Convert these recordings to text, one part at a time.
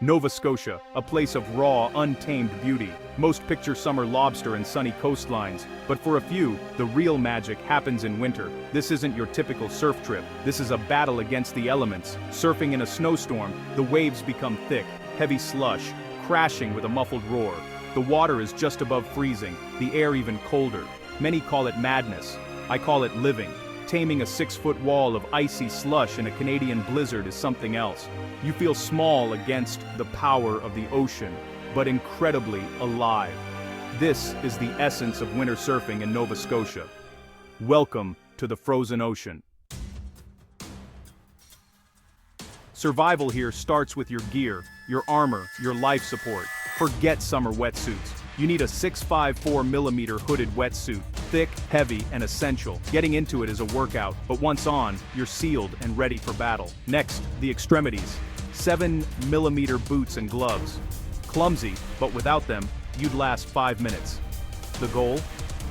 Nova Scotia, a place of raw, untamed beauty. Most picture summer lobster and sunny coastlines, but for a few, the real magic happens in winter. This isn't your typical surf trip. This is a battle against the elements. Surfing in a snowstorm, the waves become thick, heavy slush, crashing with a muffled roar. The water is just above freezing, the air even colder. Many call it madness. I call it living. Taming a 6-foot wall of icy slush in a Canadian blizzard is something else. You feel small against the power of the ocean, but incredibly alive. This is the essence of winter surfing in Nova Scotia. Welcome to the frozen ocean. Survival here starts with your gear, your armor, your life support. Forget summer wetsuits. You need a 654mm hooded wetsuit, thick, heavy, and essential. Getting into it is a workout, but once on, you're sealed and ready for battle. Next, the extremities. 7mm boots and gloves. Clumsy, but without them, you'd last 5 minutes. The goal?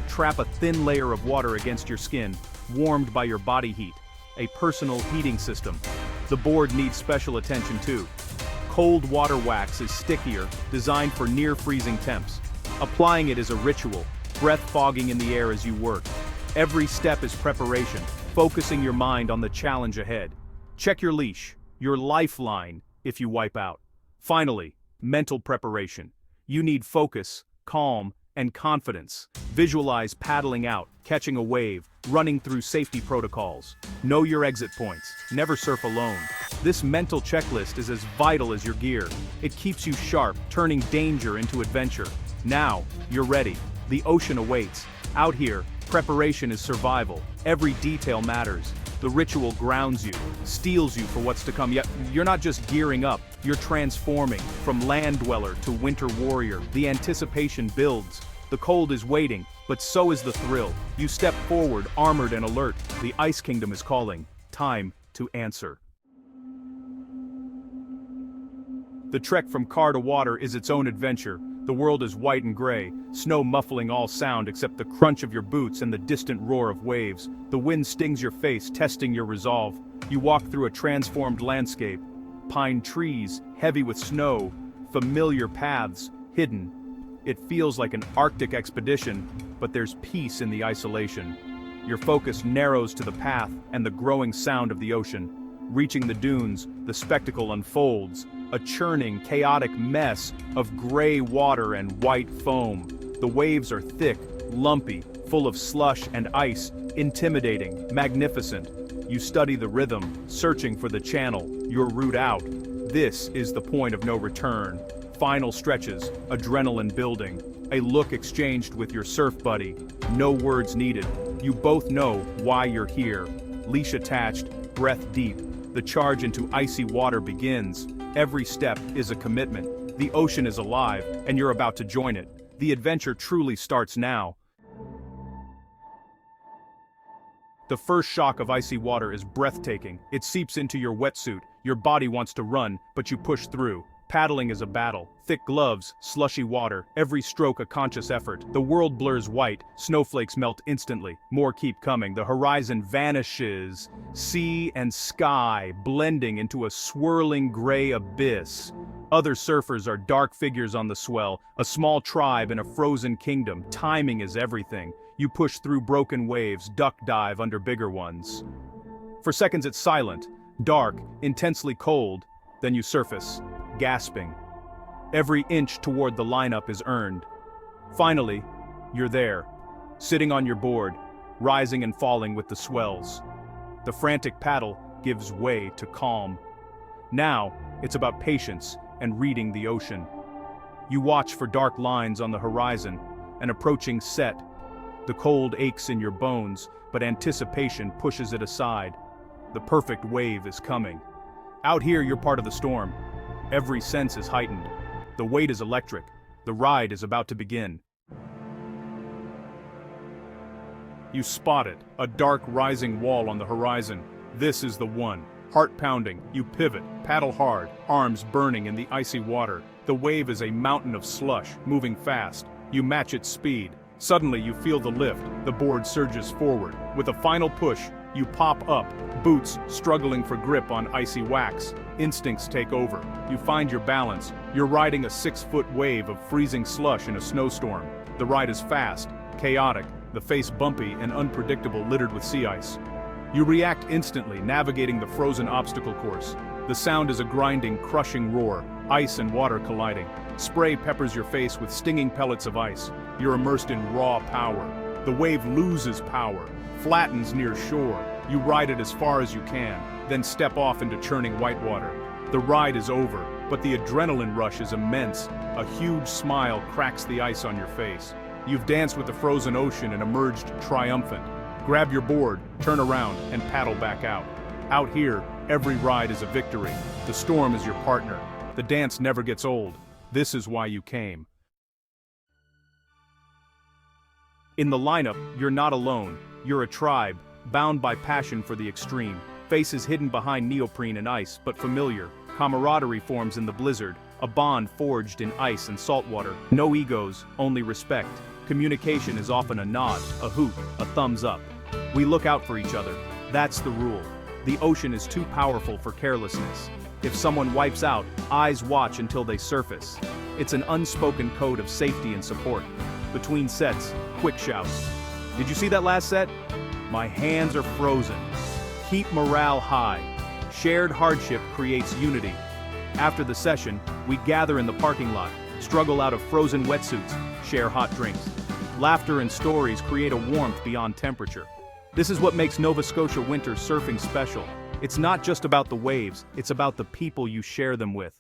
Trap a thin layer of water against your skin, warmed by your body heat. A personal heating system. The board needs special attention too. Cold water wax is stickier, designed for near-freezing temps. Applying it is a ritual, breath fogging in the air as you work. Every step is preparation, focusing your mind on the challenge ahead. Check your leash, your lifeline, if you wipe out. Finally, mental preparation. You need focus, calm, and confidence. Visualize paddling out, catching a wave, running through safety protocols. Know your exit points. Never surf alone. This mental checklist is as vital as your gear. It keeps you sharp, turning danger into adventure. Now, you're ready. The ocean awaits. Out here, preparation is survival. Every detail matters. The ritual grounds you, steels you for what's to come. Yet, you're not just gearing up, you're transforming. From land dweller to winter warrior, the anticipation builds. The cold is waiting, but so is the thrill. You step forward, armored and alert. The Ice Kingdom is calling. Time to answer. The trek from car to water is its own adventure. The world is white and gray, snow muffling all sound except the crunch of your boots and the distant roar of waves. The wind stings your face, testing your resolve. You walk through a transformed landscape. Pine trees, heavy with snow, familiar paths, hidden. It feels like an Arctic expedition, but there's peace in the isolation. Your focus narrows to the path and the growing sound of the ocean. Reaching the dunes, the spectacle unfolds, a churning, chaotic mess of gray water and white foam. The waves are thick, lumpy, full of slush and ice, intimidating, magnificent. You study the rhythm, searching for the channel, your route out. This is the point of no return. Final stretches, adrenaline building, a look exchanged with your surf buddy. No words needed. You both know why you're here. Leash attached, breath deep. The charge into icy water begins. Every step is a commitment. The ocean is alive, and you're about to join it. The adventure truly starts now. The first shock of icy water is breathtaking. It seeps into your wetsuit. Your body wants to run, but you push through. Paddling is a battle. Thick gloves, slushy water, every stroke a conscious effort. The world blurs white, snowflakes melt instantly. More keep coming. The horizon vanishes. Sea and sky blending into a swirling gray abyss. Other surfers are dark figures on the swell, a small tribe in a frozen kingdom. Timing is everything. You push through broken waves, duck dive under bigger ones. For seconds it's silent, dark, intensely cold. Then you surface, gasping. Every inch toward the lineup is earned. Finally, you're there, sitting on your board, rising and falling with the swells. The frantic paddle gives way to calm. Now, it's about patience and reading the ocean. You watch for dark lines on the horizon, an approaching set. The cold aches in your bones, but anticipation pushes it aside. The perfect wave is coming. Out here, you're part of the storm. Every sense is heightened. The weight is electric. The ride is about to begin. You spot it, a dark rising wall on the horizon. This is the one. Heart pounding, you pivot, paddle hard, arms burning in the icy water. The wave is a mountain of slush, moving fast. You match its speed. Suddenly you feel the lift. The board surges forward. With a final push, You pop up, boots struggling for grip on icy wax. Instincts take over. You find your balance. You're riding a 6-foot wave of freezing slush in a snowstorm. The ride is fast, chaotic, the face bumpy and unpredictable, littered with sea ice. You react instantly, navigating the frozen obstacle course. The sound is a grinding, crushing roar, ice and water colliding. Spray peppers your face with stinging pellets of ice. You're immersed in raw power. The wave loses power, flattens near shore. You ride it as far as you can, then step off into churning whitewater. The ride is over, but the adrenaline rush is immense. A huge smile cracks the ice on your face. You've danced with the frozen ocean and emerged triumphant. Grab your board, turn around, and paddle back out. Out here, every ride is a victory. The storm is your partner. The dance never gets old. This is why you came. In the lineup, you're not alone. You're a tribe, bound by passion for the extreme. Faces hidden behind neoprene and ice, but familiar. Camaraderie forms in the blizzard, a bond forged in ice and saltwater. No egos, only respect. Communication is often a nod, a hoot, a thumbs up. We look out for each other. That's the rule. The ocean is too powerful for carelessness. If someone wipes out, eyes watch until they surface. It's an unspoken code of safety and support. Between sets, quick shouts. Did you see that last set? My hands are frozen. Keep morale high. Shared hardship creates unity. After the session, we gather in the parking lot, struggle out of frozen wetsuits, share hot drinks. Laughter and stories create a warmth beyond temperature. This is what makes Nova Scotia winter surfing special. It's not just about the waves, it's about the people you share them with.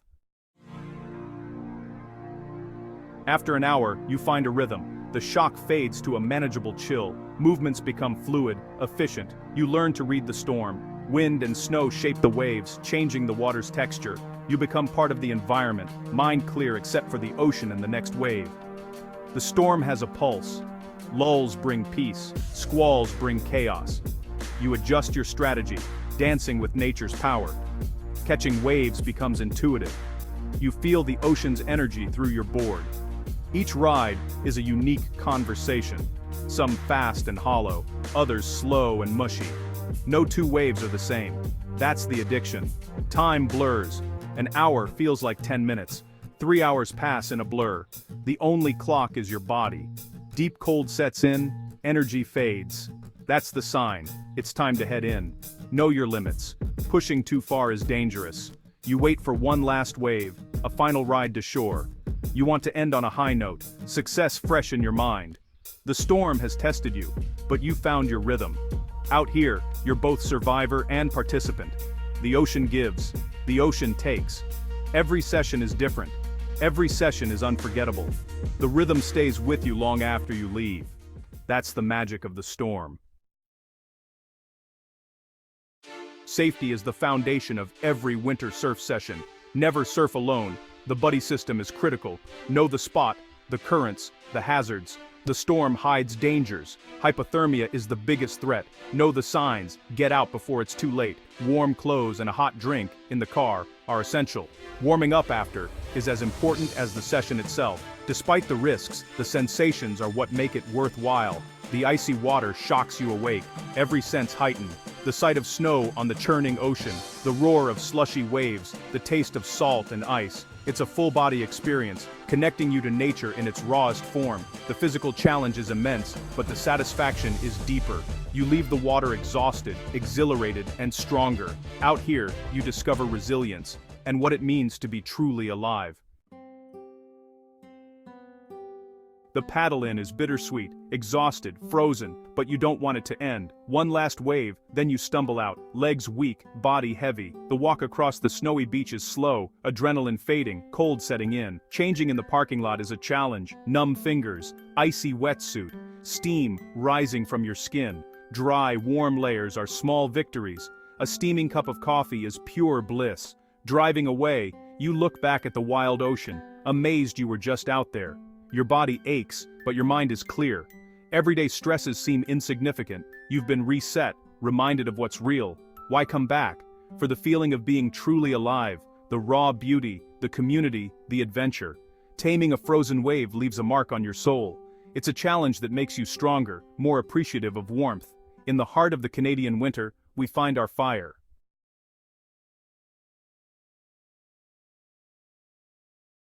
After an hour, you find a rhythm. The shock fades to a manageable chill. Movements become fluid, efficient. You learn to read the storm. Wind and snow shape the waves, changing the water's texture. You become part of the environment, mind clear except for the ocean and the next wave. The storm has a pulse. Lulls bring peace, squalls bring chaos. You adjust your strategy, dancing with nature's power. Catching waves becomes intuitive. You feel the ocean's energy through your board. Each ride is a unique conversation, some fast and hollow, others slow and mushy. No two waves are the same. That's the addiction. Time blurs. An hour feels like 10 minutes. 3 hours pass in a blur. The only clock is your body. Deep cold sets in, energy fades. That's the sign. It's time to head in. Know your limits. Pushing too far is dangerous. You wait for one last wave, a final ride to shore. You want to end on a high note, success fresh in your mind. The storm has tested you, but you found your rhythm. Out here, you're both survivor and participant. The ocean gives, the ocean takes. Every session is different. Every session is unforgettable. The rhythm stays with you long after you leave. That's the magic of the storm. Safety is the foundation of every winter surf session. Never surf alone. The buddy system is critical. Know the spot, the currents, the hazards. The storm hides dangers. Hypothermia is the biggest threat. Know the signs. Get out before it's too late. Warm clothes and a hot drink in the car are essential. Warming up after is as important as the session itself. Despite the risks, the sensations are what make it worthwhile. The icy water shocks you awake, every sense heightened. The sight of snow on the churning ocean, the roar of slushy waves, the taste of salt and ice. It's a full-body experience, connecting you to nature in its rawest form. The physical challenge is immense, but the satisfaction is deeper. You leave the water exhausted, exhilarated, and stronger. Out here, you discover resilience, and what it means to be truly alive. The paddle-in is bittersweet, exhausted, frozen, but you don't want it to end. One last wave, then you stumble out, legs weak, body heavy. The walk across the snowy beach is slow, adrenaline fading, cold setting in. Changing in the parking lot is a challenge. Numb fingers, icy wetsuit, steam rising from your skin. Dry, warm layers are small victories. A steaming cup of coffee is pure bliss. Driving away, you look back at the wild ocean, amazed you were just out there. Your body aches, but your mind is clear. Everyday stresses seem insignificant. You've been reset, reminded of what's real. Why come back? For the feeling of being truly alive, the raw beauty, the community, the adventure. Taming a frozen wave leaves a mark on your soul. It's a challenge that makes you stronger, more appreciative of warmth. In the heart of the Canadian winter, we find our fire.